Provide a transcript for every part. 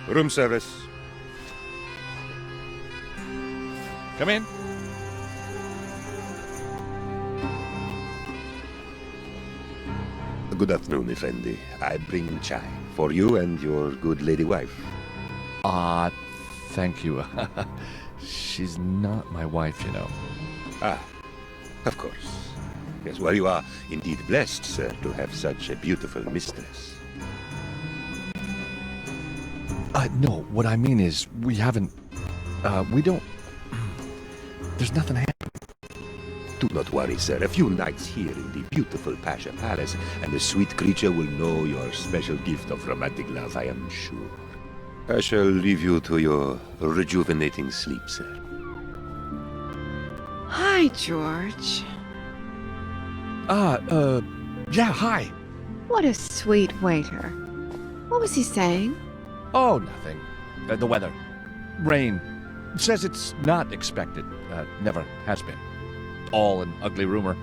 Room service. Come in. Good afternoon, Effendi. I bring chai for you and your good lady wife. Thank you. She's not my wife, you know. Ah, of course. Yes, well, you are indeed blessed, sir, to have such a beautiful mistress. No, what I mean is, we haven't, we don't, there's nothing happening. Do not worry, sir. A few nights here in the beautiful Pasha Palace, and the sweet creature will know your special gift of romantic love, I am sure. I shall leave you to your rejuvenating sleep, sir. Hi, George. Yeah, hi. What a sweet waiter. What was he saying? Oh, nothing. The weather. Rain. Says it's not expected. Never has been. All an ugly rumor.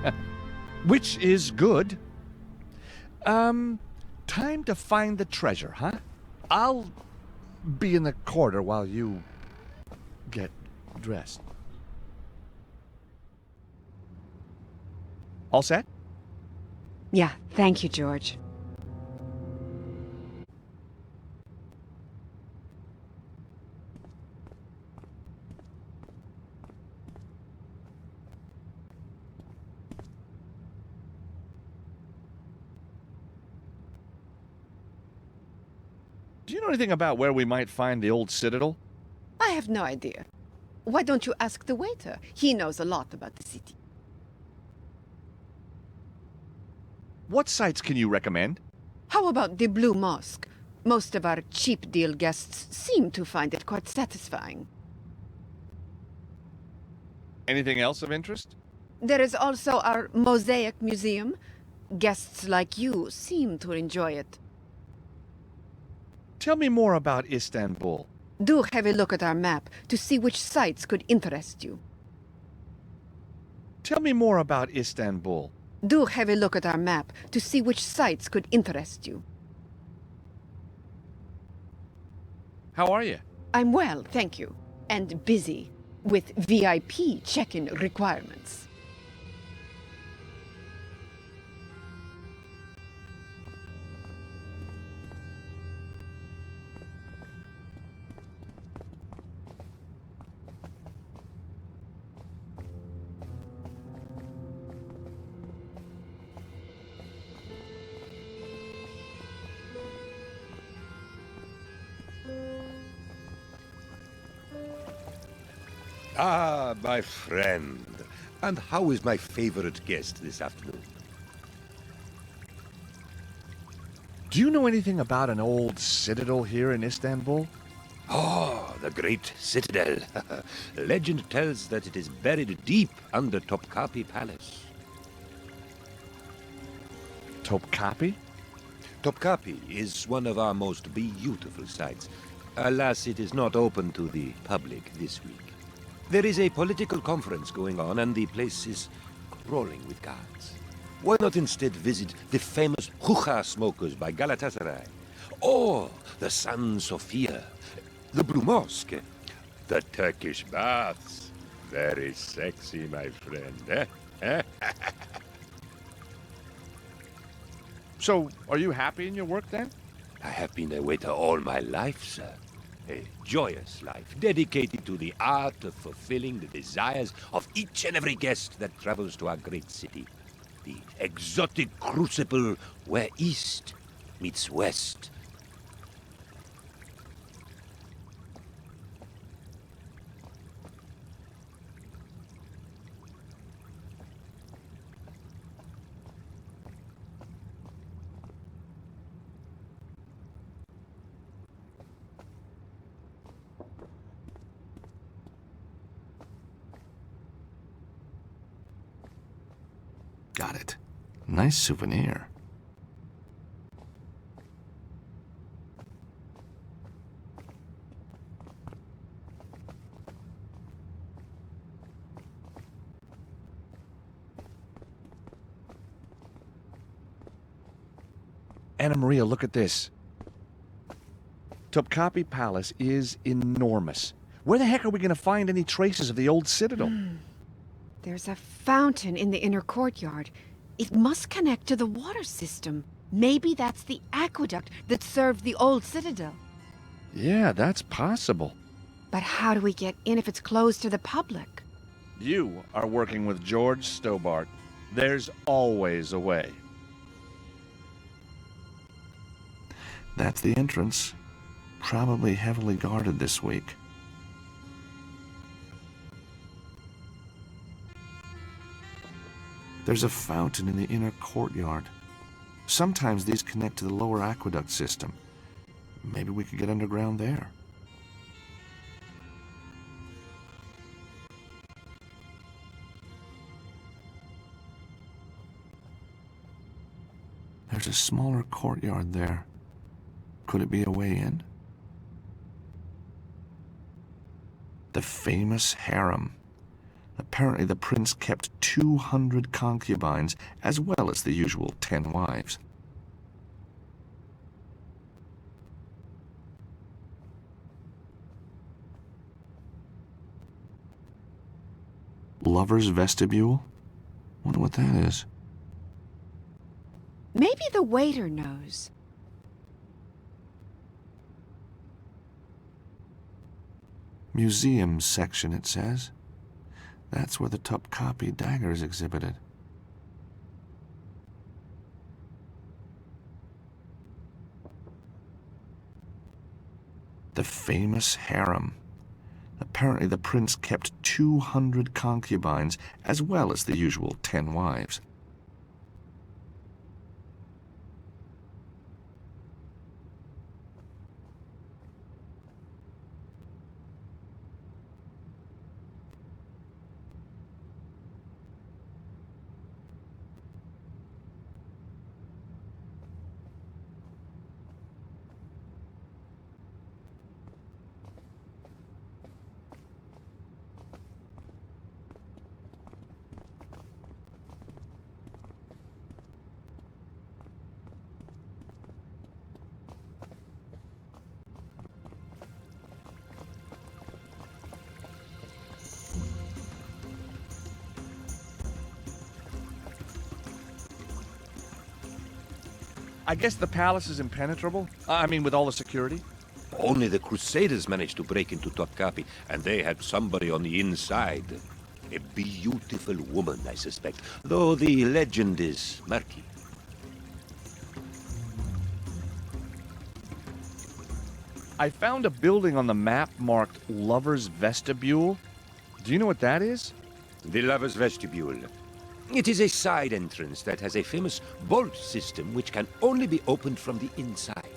Which is good. Time to find the treasure, huh? I'll be in the corridor while you get dressed. All set? Yeah, thank you, George. Do you know anything about where we might find the old citadel? I have no idea. Why don't you ask the waiter? He knows a lot about the city. What sites can you recommend? How about the Blue Mosque? Most of our cheap deal guests seem to find it quite satisfying. Anything else of interest? There is also our Mosaic Museum. Guests like you seem to enjoy it. Tell me more about Istanbul. Do have a look at our map to see which sites could interest you. Tell me more about Istanbul. Do have a look at our map to see which sites could interest you. How are you? I'm well, thank you. And busy with VIP check-in requirements. Ah, my friend. And how is my favorite guest this afternoon? Do you know anything about an old citadel here in Istanbul? Oh, the great citadel. Legend tells that it is buried deep under Topkapi Palace. Topkapi? Topkapi is one of our most beautiful sites. Alas, it is not open to the public this week. There is a political conference going on, and the place is crawling with guards. Why not instead visit the famous hookah smokers by Galatasaray? Or the San Sofia, the Blue Mosque, the Turkish baths. Very sexy, my friend. Eh? So, are you happy in your work then? I have been a waiter all my life, sir. A joyous life, dedicated to the art of fulfilling the desires of each and every guest that travels to our great city. The exotic crucible where East meets West. Got it. Nice souvenir. Anna Maria, look at this. Topkapi Palace is enormous. Where the heck are we going to find any traces of the old citadel? There's a fountain in the inner courtyard. It must connect to the water system. Maybe that's the aqueduct that served the old citadel. Yeah, that's possible. But how do we get in if it's closed to the public? You are working with George Stobart. There's always a way. That's the entrance. Probably heavily guarded this week. There's a fountain in the inner courtyard. Sometimes these connect to the lower aqueduct system. Maybe we could get underground there. There's a smaller courtyard there. Could it be a way in? The famous harem. Apparently the prince kept 200 concubines, as well as the usual 10 wives. Lover's vestibule? Wonder what that is. Maybe the waiter knows. Museum section, it says. That's where the Topkapi dagger is exhibited. The famous harem. Apparently the prince kept 200 concubines, as well as the usual 10 wives. I guess the palace is impenetrable? I mean, with all the security? Only the Crusaders managed to break into Topkapi, and they had somebody on the inside. A beautiful woman, I suspect, though the legend is murky. I found a building on the map marked Lover's Vestibule. Do you know what that is? The Lover's Vestibule. It is a side entrance that has a famous bolt system which can only be opened from the inside.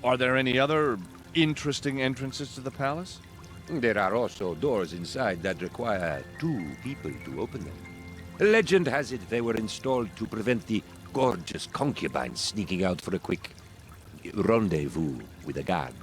Are there any other interesting entrances to the palace? There are also doors inside that require 2 people to open them. Legend has it they were installed to prevent the gorgeous concubines sneaking out for a quick rendezvous with a guard.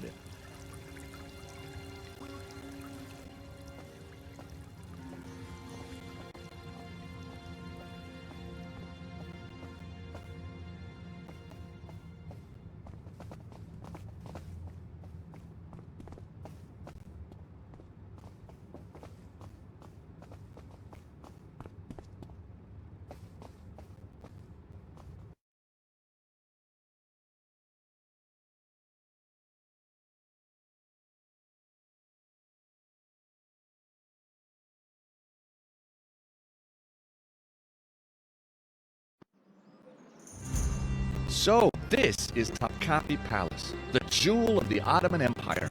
So, this is Topkapi Palace, the jewel of the Ottoman Empire.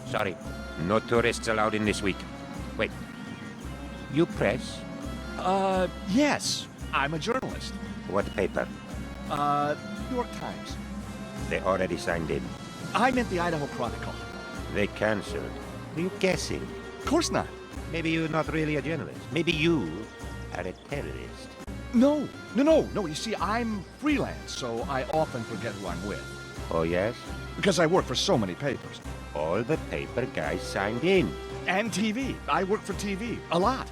Sorry, no tourists allowed in this week. Wait, you press? Yes, I'm a journalist. What paper? New York Times. They already signed in. I meant the Idaho Chronicle. They cancelled. Are you guessing? Of course not. Maybe you're not really a journalist. Maybe you are a terrorist. No. You see, I'm freelance, so I often forget who I'm with. Oh, yes? because I work for so many papers. All the paper guys signed in. And TV. I work for TV. A lot.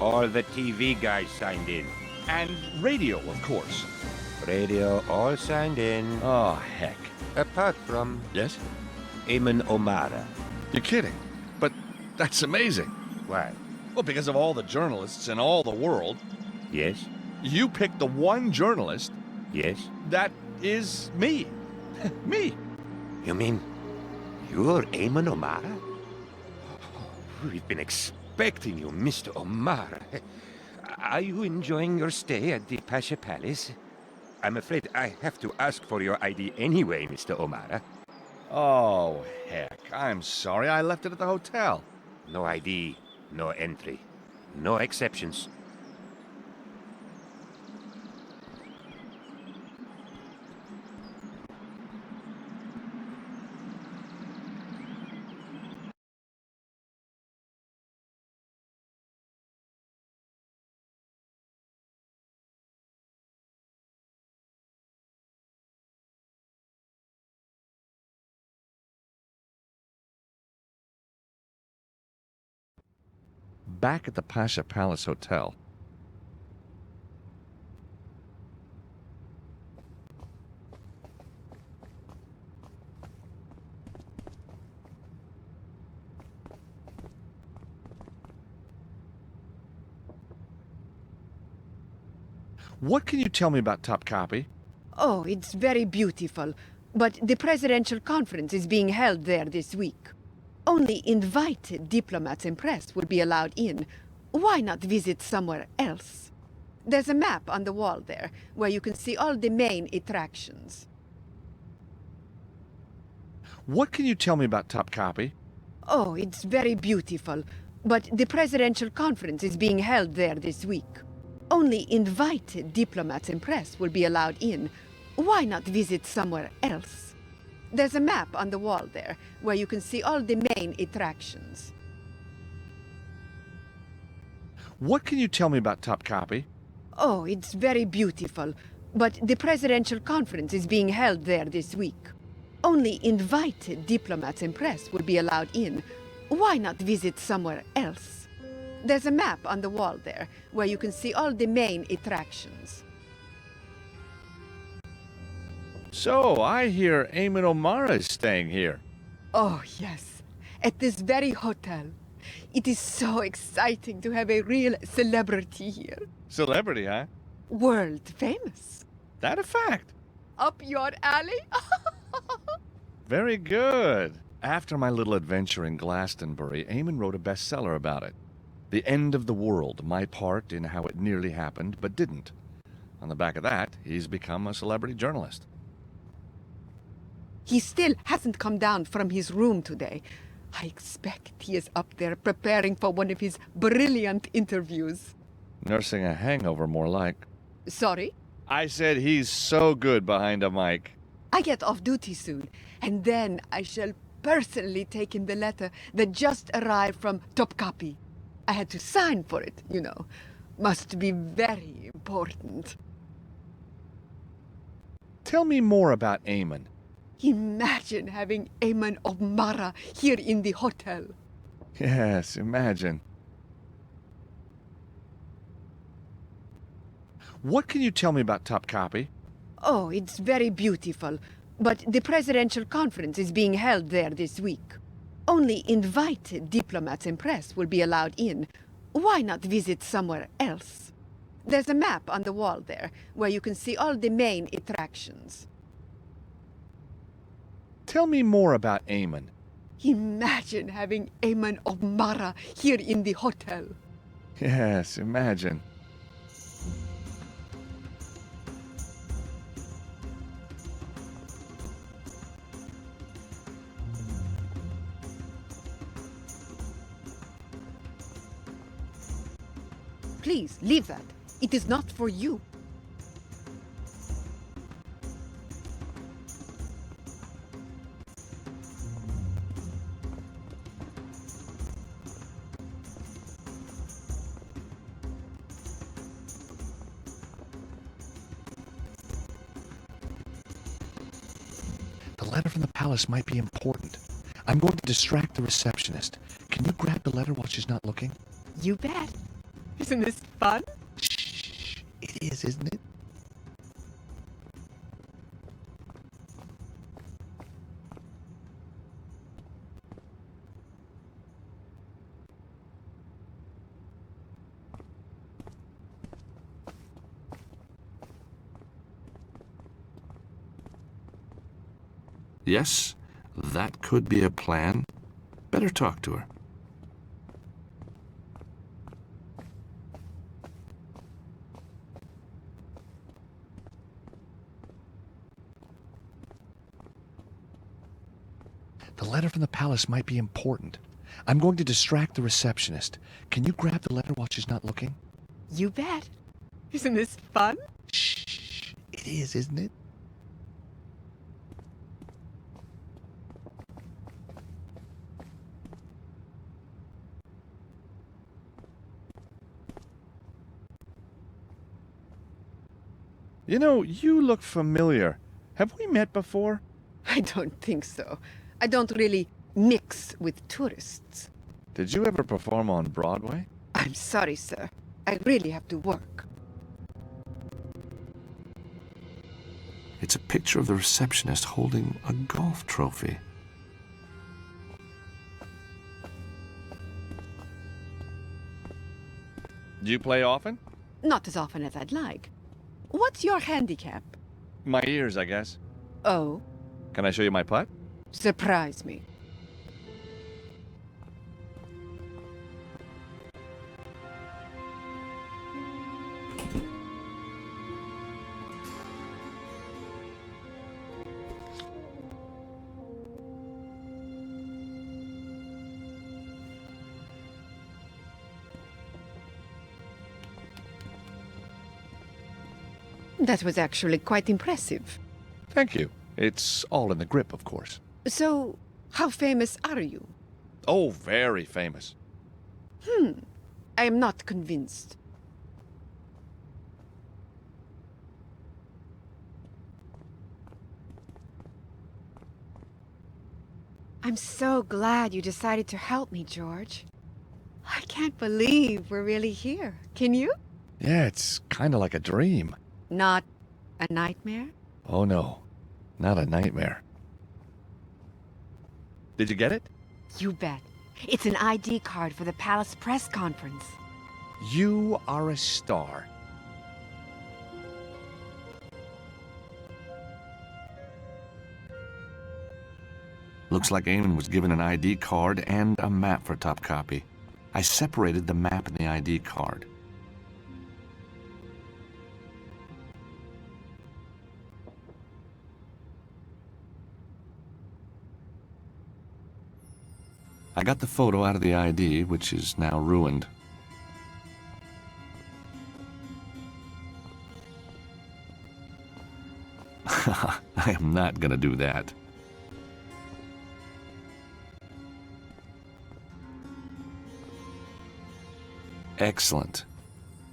All the TV guys signed in. And radio, of course. Radio all signed in. Oh, heck. Apart from Yes? Eamon O'Mara. You're kidding. But that's amazing. Why? Well, because of all the journalists in all the world, Yes? you picked the one journalist Yes? that is me. Me. You mean you're Eamon O'Mara? We've been expecting you, Mr. O'Mara. Are you enjoying your stay at the Pasha Palace? I'm afraid I have to ask for your ID anyway, Mr. O'Mara. Oh, heck. I'm sorry. I left it at the hotel. No ID, no entry, no exceptions. Back at the Pasha Palace Hotel. What can you tell me about Topkapi? Oh, it's very beautiful. But the presidential conference is being held there this week. Only invited diplomats and press will be allowed in. Why not visit somewhere else? There's a map on the wall there, where you can see all the main attractions. What can you tell me about Topkapi? Oh, it's very beautiful. But the presidential conference is being held there this week. Only invited diplomats and press will be allowed in. Why not visit somewhere else? There's a map on the wall there, where you can see all the main attractions. What can you tell me about Topkapi? Oh, it's very beautiful. But the presidential conference is being held there this week. Only invited diplomats and press will be allowed in. Why not visit somewhere else? There's a map on the wall there, where you can see all the main attractions. So, I hear Eamon O'Mara is staying here. Oh, yes. At this very hotel. It is so exciting to have a real celebrity here. Celebrity, huh? World famous. That a fact? Up your alley? Very good. After my little adventure in Glastonbury, Eamon wrote a bestseller about it. The End of the World, my part in how it nearly happened, but didn't. On the back of that, he's become a celebrity journalist. He still hasn't come down from his room today. I expect he is up there preparing for one of his brilliant interviews. Nursing a hangover, more like. Sorry? I said he's so good behind a mic. I get off duty soon, and then I shall personally take him the letter that just arrived from Topkapi. I had to sign for it, you know. Must be very important. Tell me more about Eamon. Imagine having Eamon O'Mara here in the hotel. Yes, imagine. What can you tell me about Topkapi? Oh, it's very beautiful. But the presidential conference is being held there this week. Only invited diplomats and press will be allowed in. Why not visit somewhere else? There's a map on the wall there, where you can see all the main attractions. Tell me more about Eamon. Imagine having Eamon O'Mara here in the hotel. Yes, imagine. Please, leave that. It is not for you. The letter from the palace might be important. I'm going to distract the receptionist. Can you grab the letter while she's not looking? You bet. Isn't this fun? Shh. It is, isn't it? Yes, that could be a plan. Better talk to her. The letter from the palace might be important. I'm going to distract the receptionist. Can you grab the letter while she's not looking? You bet. Isn't this fun? Shh. It is, isn't it? You know, you look familiar. Have we met before? I don't think so. I don't really mix with tourists. Did you ever perform on Broadway? I'm sorry, sir. I really have to work. It's a picture of the receptionist holding a golf trophy. Do you play often? Not as often as I'd like. What's your handicap? My ears, I guess. Oh, Can I show you my putt? surprise me. That was actually quite impressive. Thank you. It's all in the grip, of course. So, how famous are you? Oh, very famous. I am not convinced. I'm so glad you decided to help me, George. I can't believe we're really here. Can you? Yeah, it's kind of like a dream. Not a nightmare? Oh, no. Not a nightmare. Did you get it? You bet. It's an ID card for the Palace press conference. You are a star. Looks like Eamon was given an ID card and a map for top copy. I separated the map and the ID card. I got the photo out of the ID, which is now ruined. I am not gonna do that. Excellent.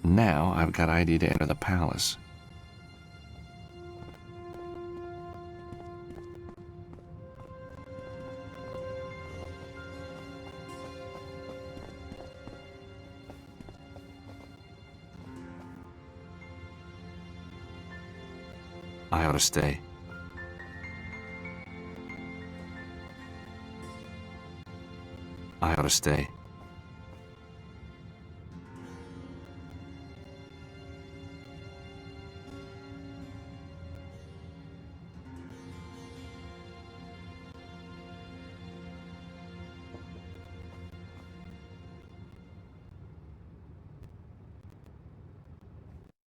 Now I've got ID to enter the palace. I ought to stay. I ought to stay.